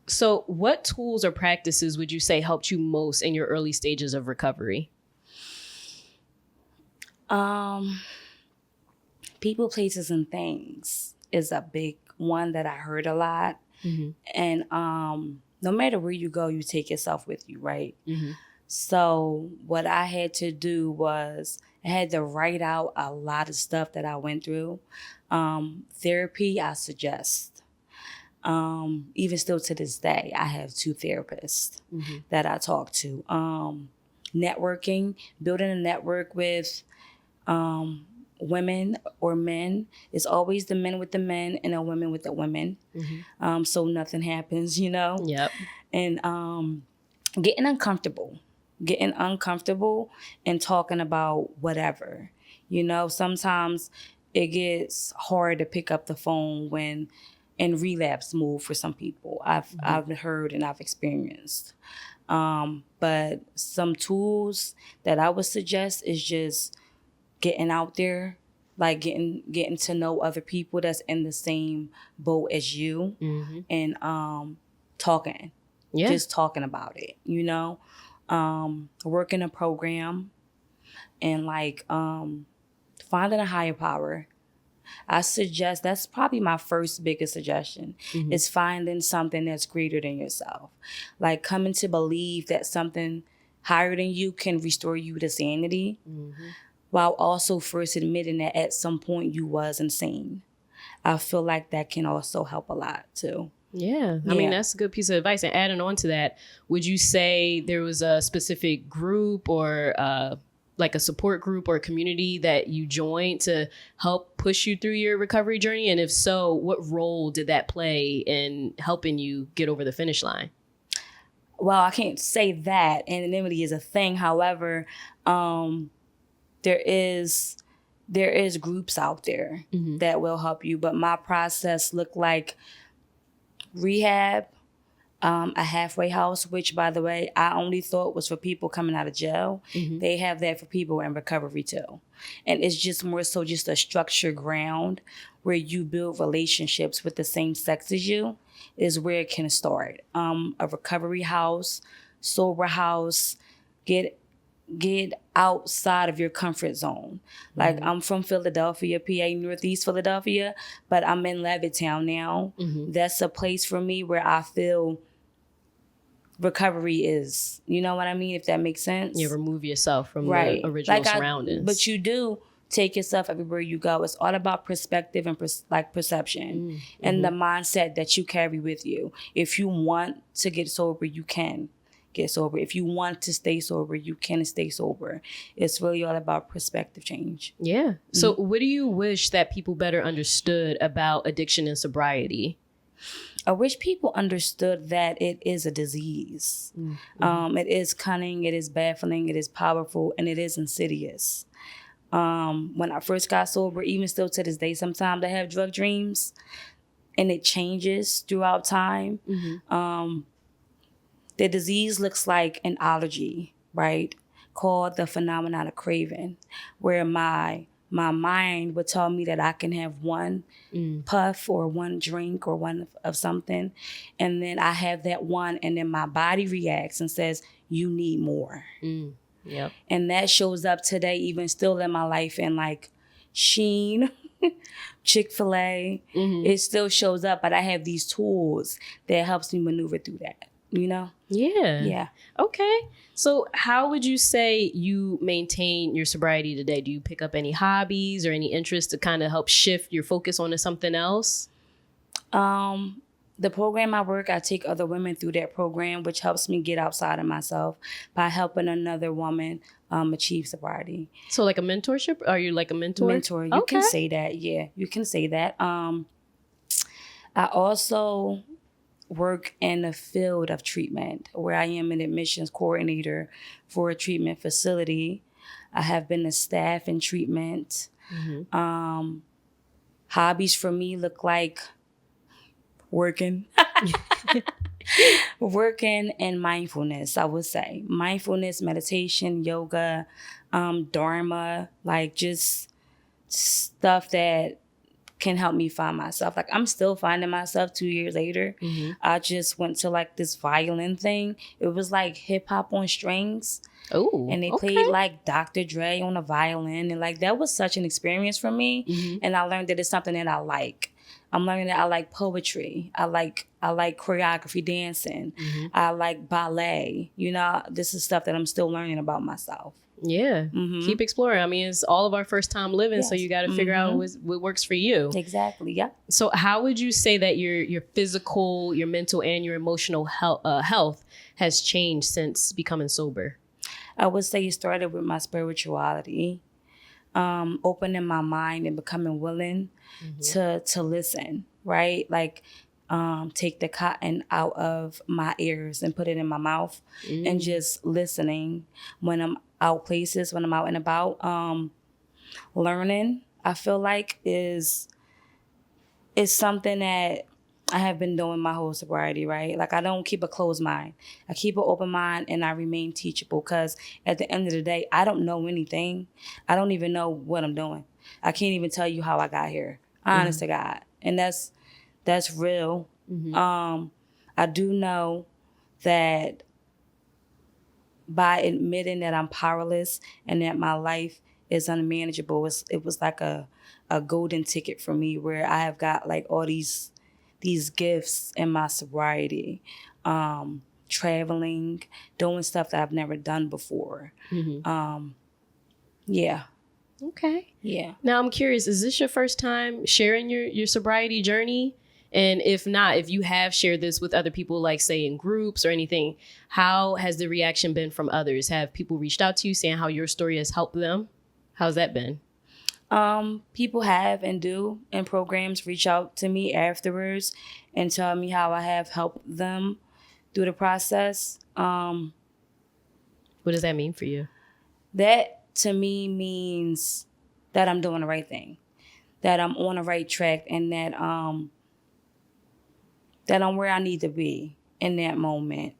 So what tools or practices would you say helped you most in your early stages of recovery? People, places, and things is a big one that I heard a lot. Mm-hmm. And no matter where you go, you take yourself with you, right? Mm-hmm. So what I had to do was I had to write out a lot of stuff that I went through. Therapy, I suggest. Even still to this day, I have 2 therapists that I talk to. Networking, building a network with women or men. It's always the men with the men and the women with the women. So nothing happens, Yep. And getting uncomfortable and talking about whatever. Sometimes it gets hard to pick up the phone when in relapse mode for some people. I've heard and I've experienced. But some tools that I would suggest is just getting out there, like getting to know other people that's in the same boat as you, and talking. Yeah. Just talking about it, working a program and finding a higher power. I suggest that's probably my first biggest suggestion is finding something that's greater than yourself. Like coming to believe that something higher than you can restore you to sanity while also first admitting that at some point you was insane. I feel like that can also help a lot too. Yeah. I mean, that's a good piece of advice. And adding on to that, would you say there was a specific group or like a support group or a community that you joined to help push you through your recovery journey? And if so, what role did that play in helping you get over the finish line? Well, I can't say that anonymity is a thing. However, there is groups out there that will help you. But my process looked like rehab, a halfway house, which, by the way, I only thought was for people coming out of jail. They have that for people in recovery too. And it's just more so just a structured ground where you build relationships with the same sex as you is where it can start. A recovery house, sober house, get outside of your comfort zone. Like I'm from Philadelphia, PA, Northeast Philadelphia, but I'm in Levittown now. That's a place for me where I feel recovery is. You know what I mean? If that makes sense. You remove yourself from the original surroundings. But you do take yourself everywhere you go. It's all about perspective and perception and the mindset that you carry with you. If you want to get sober, you can get sober. If you want to stay sober, you can stay sober. It's really all about perspective change. Yeah. So what do you wish that people better understood about addiction and sobriety? I wish people understood that it is a disease. It is cunning, it is baffling, it is powerful, and it is insidious. When I first got sober, even still to this day, sometimes I have drug dreams, and it changes throughout time. The disease looks like an allergy, right? Called the phenomenon of craving, where my mind would tell me that I can have one puff or one drink or one of something. And then I have that one, and then my body reacts and says, you need more. Yep. And that shows up today, even still in my life, in like Sheen, Chick-fil-A. It still shows up, but I have these tools that helps me maneuver through that. Yeah. Yeah. Okay. So how would you say you maintain your sobriety today? Do you pick up any hobbies or any interests to kind of help shift your focus onto something else? The program I work, I take other women through that program, which helps me get outside of myself by helping another woman achieve sobriety. So like a mentorship? Are you like a mentor? Mentor. You can say that. Yeah, you can say that. I also work in the field of treatment where I am an admissions coordinator for a treatment facility. I have been a staff in treatment. Hobbies for me look like working. Working and mindfulness, I would say. Mindfulness, meditation, yoga, dharma, like just stuff that can help me find myself. Like, I'm still finding myself 2 years later. I just went to like this violin thing. It was like hip hop on strings. Oh, and they played like Dr. Dre on a violin. And like, that was such an experience for me. And I learned that it's something that I like. I'm learning that I like poetry. I like choreography dancing. I like ballet. You know, this is stuff that I'm still learning about myself. Yeah. Keep exploring. I mean, it's all of our first time living, so you got to figure out what works for you. Exactly. Yeah. So how would you say that your physical, your mental, and your emotional health has changed since becoming sober? I would say it started with my spirituality, opening my mind and becoming willing to listen, right? Like, take the cotton out of my ears and put it in my mouth and just listening when I'm out places, when I'm out and about. Learning, I feel like, is something that I have been doing my whole sobriety, right? Like, I don't keep a closed mind. I keep an open mind and I remain teachable, because at the end of the day, I don't know anything. I don't even know what I'm doing. I can't even tell you how I got here, honest to God. And that's real. I do know that by admitting that I'm powerless and that my life is unmanageable, it was like a golden ticket for me, where I have got like all these gifts in my sobriety, traveling, doing stuff that I've never done before. Yeah. Okay. Yeah. Now I'm curious, is this your first time sharing your sobriety journey? And if not, if you have shared this with other people, like say in groups or anything, how has the reaction been from others? Have people reached out to you saying how your story has helped them? How's that been? People have and do in programs reach out to me afterwards and tell me how I have helped them through the process. What does that mean for you? That to me means that I'm doing the right thing, that I'm on the right track, and that I'm where I need to be in that moment.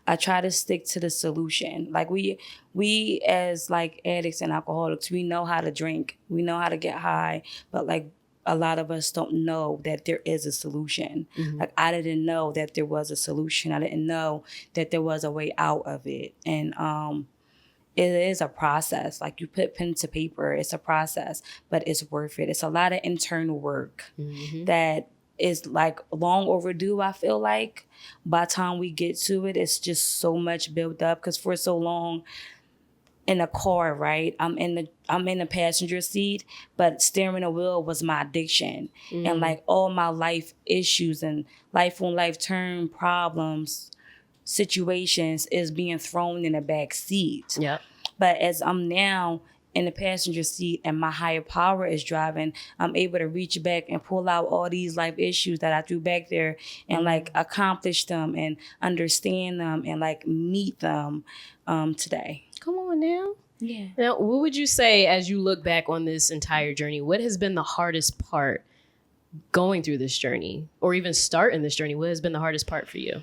I try to stick to the solution. Like, we as like addicts and alcoholics, we know how to drink, we know how to get high, but like, a lot of us don't know that there is a solution. Like, I didn't know that there was a solution. I didn't know that there was a way out of it. And it is a process. Like, you put pen to paper, it's a process, but it's worth it. It's a lot of internal work that is like long overdue, I feel like. By the time we get to it, it's just so much built up, because for so long in a car, right, I'm in the passenger seat, but steering the wheel was my addiction. And like, all my life issues and life on life turn problems, situations is being thrown in the back seat. Yep. But as I'm now in the passenger seat and my higher power is driving, I'm able to reach back and pull out all these life issues that I threw back there and like accomplish them and understand them and like meet them today. Come on now. Yeah. Now, what would you say, as you look back on this entire journey, what has been the hardest part going through this journey, or even starting this journey? What has been the hardest part for you?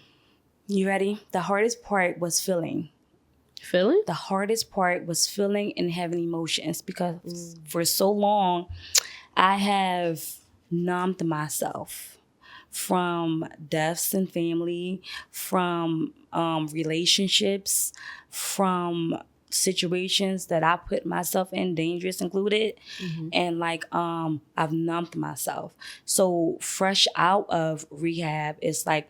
You ready? The hardest part was feeling. Feeling? The hardest part was feeling and having emotions, because for so long I have numbed myself from deaths in family, from relationships, from situations that I put myself in, dangerous included. And like, I've numbed myself. So fresh out of rehab, it's like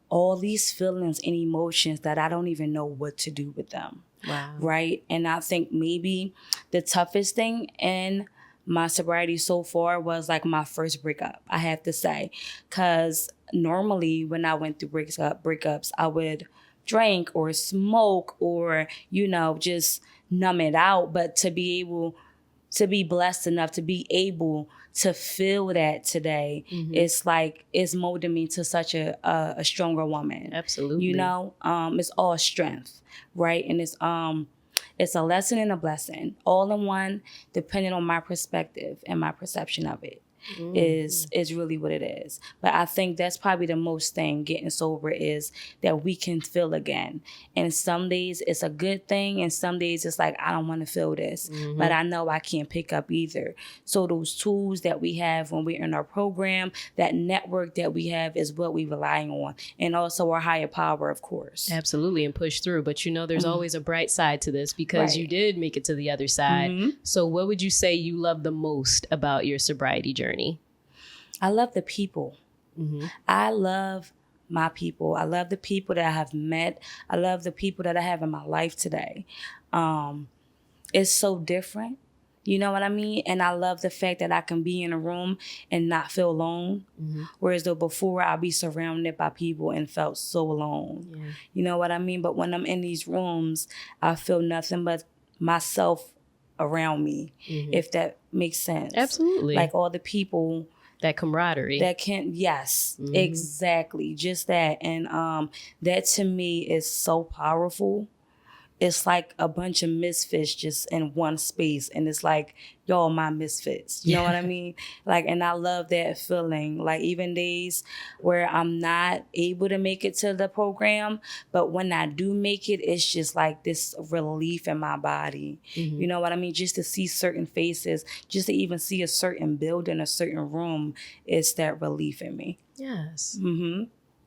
all these feelings and emotions that I don't even know what to do with them. Wow. Right? And I think maybe the toughest thing in my sobriety so far was like my first breakup, I have to say. Because normally when I went through breakups, I would drink or smoke or, just numb it out. But to be able to be blessed enough to be able to feel that today, it's like, it's molding me to such a stronger woman. Absolutely. It's all strength, right? And it's a lesson and a blessing, all in one, depending on my perspective and my perception of it. is really what it is. But I think that's probably the most thing getting sober is that we can feel again. And some days it's a good thing, and some days it's like, I don't want to feel this, but I know I can't pick up either. So those tools that we have when we're in our program, that network that we have is what we rely on. And also our higher power, of course. Absolutely, and push through. But there's always a bright side to this because you did make it to the other side. So what would you say you love the most about your sobriety journey? I love the people. I love my people. I love the people that I have met. I love the people that I have in my life today. It's so different. You know what I mean? And I love the fact that I can be in a room and not feel alone. Whereas though before I'd be surrounded by people and felt so alone. Yeah. You know what I mean? But when I'm in these rooms, I feel nothing but myself around me, if that makes sense. Absolutely. Like all the people. That camaraderie. That can, yes, exactly. Just that. And that to me is so powerful. It's like a bunch of misfits just in one space. And it's like, y'all my misfits. You know what I mean? Like, and I love that feeling. Like even days where I'm not able to make it to the program, but when I do make it, it's just like this relief in my body. You know what I mean? Just to see certain faces, just to even see a certain building, a certain room, it's that relief in me. Yes.